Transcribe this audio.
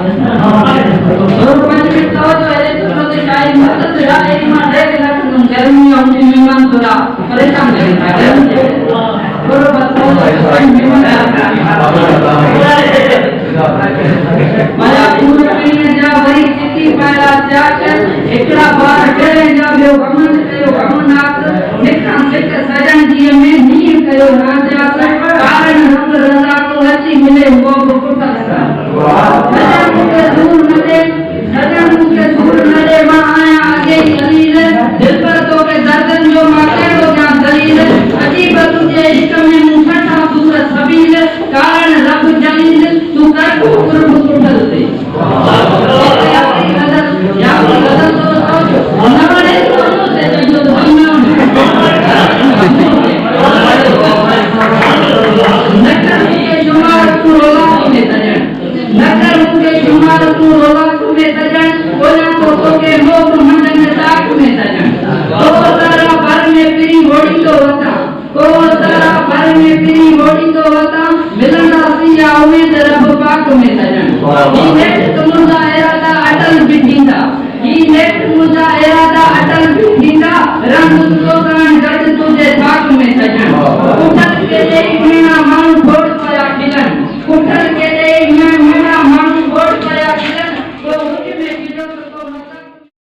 और पंच मित्रों जो है तो लोग शाही मत तेरा एक मां देख लग गर्मी आउंदी मेहमान थोड़ा परेशान करता है और बताओ माया पूरा पीने जा वही चिट्ठी पाया जाक एकड़ा बार करे जा बियो गमन कयो गमनाक निकम सिक सजन जी में नीर कयो राजा कारण रंग रंगा को अच्छी मिले वो कुटा सजन के दूर न दे मां आया आगे दलील दिल पर तो के दर्दन जो माथे तो क्या दलील अजीब तुझे इश्क में मुठा दूर सबील कारण रब जलील तू कर कुर्ब कुटल दे या गदर तो नवरे तो से जो धन्ना नकर के जुमार तू रोला में तजन नकर के जुमार तू रोला में तजन बोला तो के लोग मंडन ताक में तजन तो तारा पर में पीरी होड़ी तो होता को तारा पर में पीरी होड़ी तो होता मिलना सिया उम्मीद रब पाक में तजन